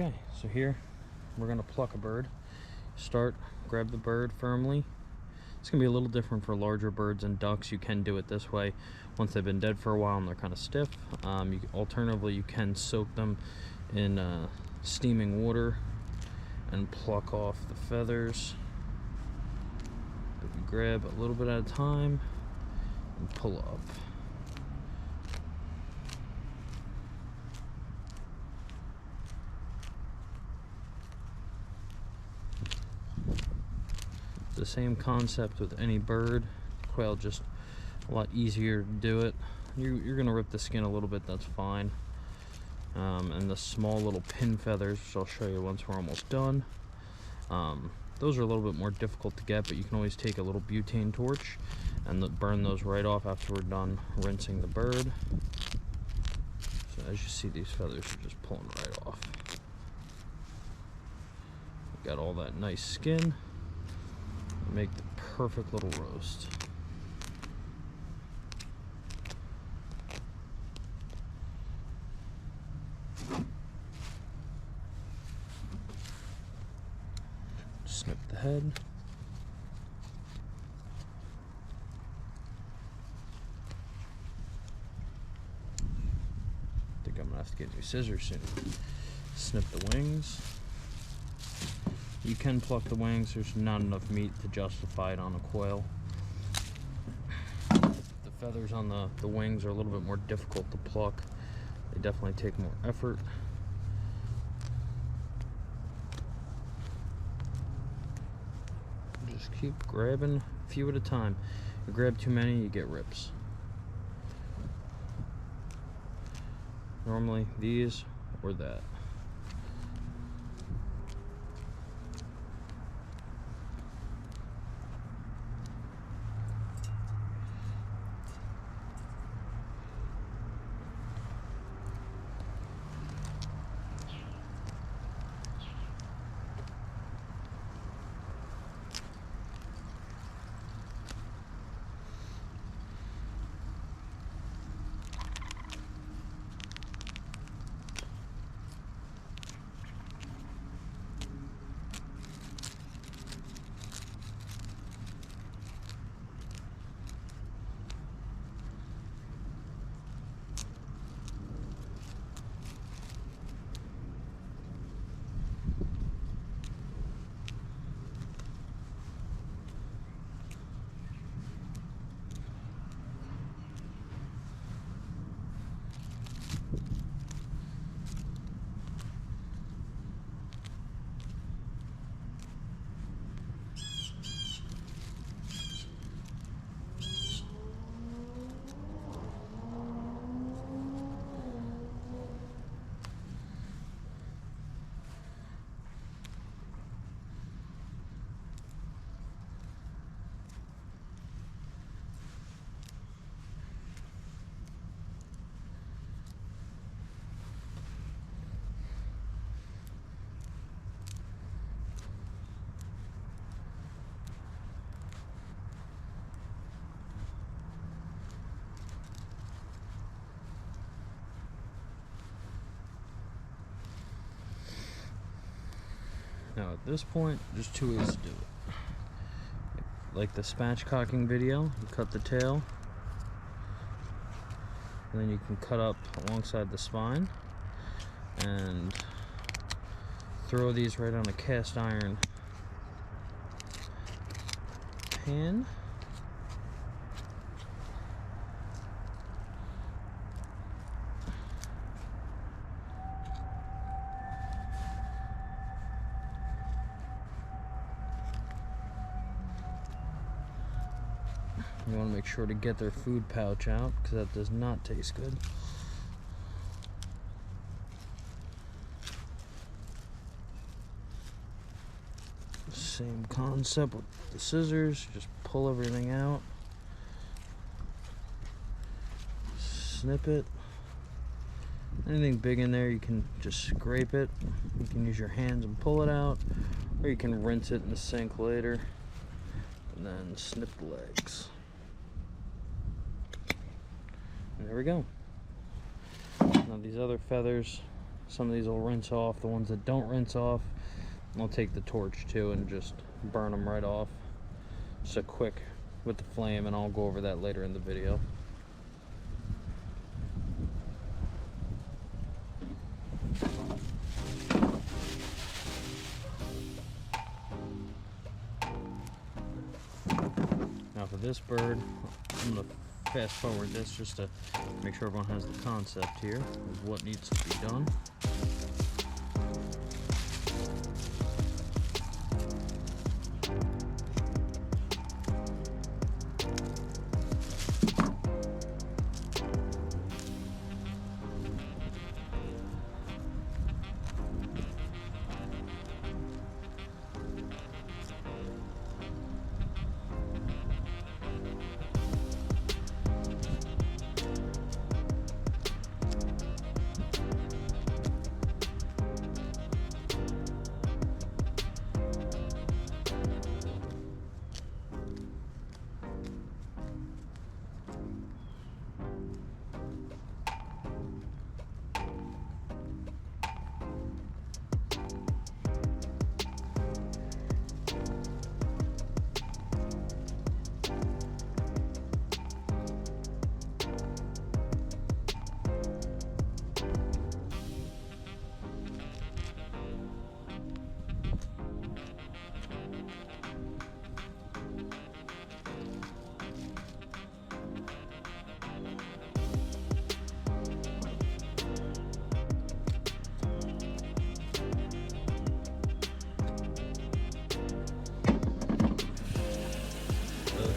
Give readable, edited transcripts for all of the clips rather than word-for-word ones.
Okay, so here we're gonna pluck a bird. Start, grab the bird firmly. It's gonna be a little different for larger birds and ducks. You can do it this way once they've been dead for a while and they're kind of stiff. Alternatively, you can soak them in steaming water and pluck off the feathers. But you grab a little bit at a time and pull up. The same concept with any bird. Quail, just a lot easier to do it. You're gonna rip the skin a little bit, that's fine. And the small little pin feathers, which I'll show you once we're almost done. Those are a little bit more difficult to get, but you can always take a little butane torch and burn those right off after we're done rinsing the bird. So as you see, these feathers are just pulling right off. Got all that nice skin. Make the perfect little roast. Snip the head. I think I'm gonna have to get new scissors soon. Snip the wings. You can pluck the wings, there's not enough meat to justify it on a quail. The feathers on the wings are a little bit more difficult to pluck. They definitely take more effort. Just keep grabbing a few at a time. If you grab too many, you get rips. Normally these or that. Now at this point, there's two ways to do it. Like the spatchcocking video, you cut the tail, and then you can cut up alongside the spine and throw these right on a cast iron pan. You want to make sure to get their food pouch out because that does not taste good. Same concept with the scissors, just pull everything out, snip it. Anything big in there, you can just scrape it. You can use your hands and pull it out, or you can rinse it in the sink later and then snip the legs. And there we go. Now these other feathers, Some of these will rinse off. The ones that don't rinse off, I'll take the torch too and just burn them right off. Just a quick with the flame, and I'll go over that later in the video. Now for this bird, I'm going to fast forward this just to make sure everyone has the concept here of what needs to be done.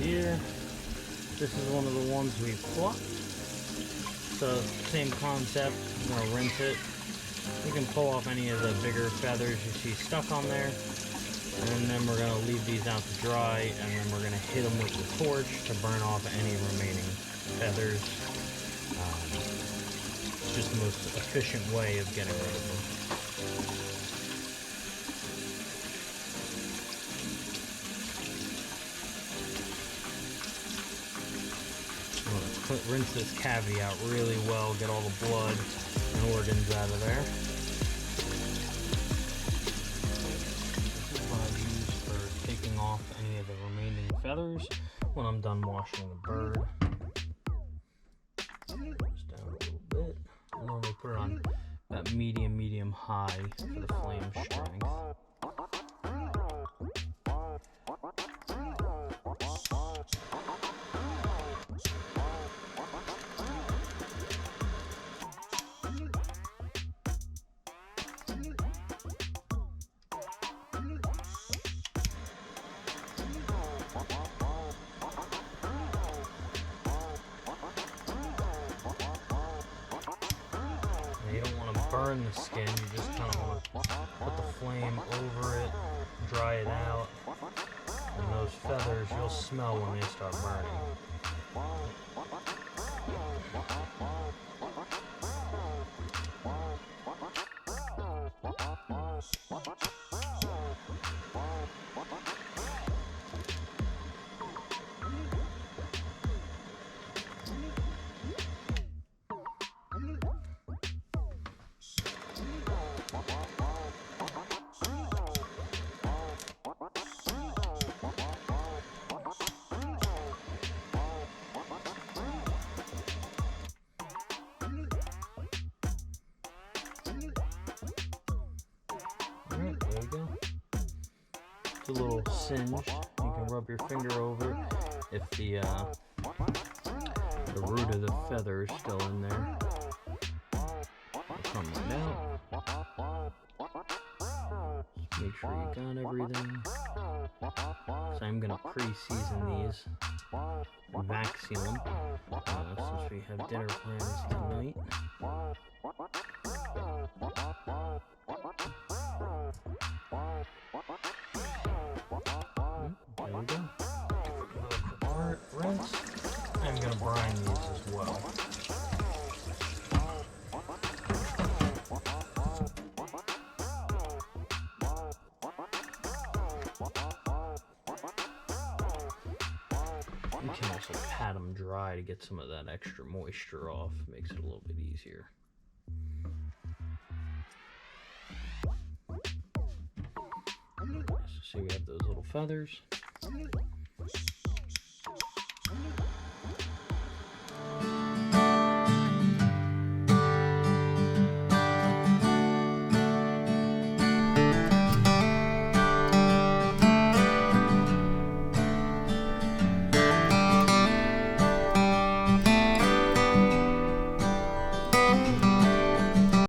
Here, this is one of the ones we plucked. So same concept, I'm gonna rinse it. You can pull off any of the bigger feathers you see stuck on there, and then we're gonna leave these out to dry, and then we're gonna hit them with the torch to burn off any remaining feathers. It's just the most efficient way of getting rid of them. Rinse this cavity out really well, get all the blood and organs out of there. This is what I use for taking off any of the remaining feathers when I'm done washing the bird. Just down a little bit. I normally put it on that medium high for the flame strength. Burn the skin, you just kind of want to put the flame over it, dry it out, and those feathers you'll smell when they start burning. There you go. It's a little singed. You can rub your finger over it if the root of the feather is still in there. Come right out. Just make sure you got everything. So I'm gonna pre-season these and vac seal them since we have dinner plans tonight. There we go. Rinse. I'm gonna brine these as well. You can also pat them dry to get some of that extra moisture off. Makes it a little bit easier. See, we have those little feathers.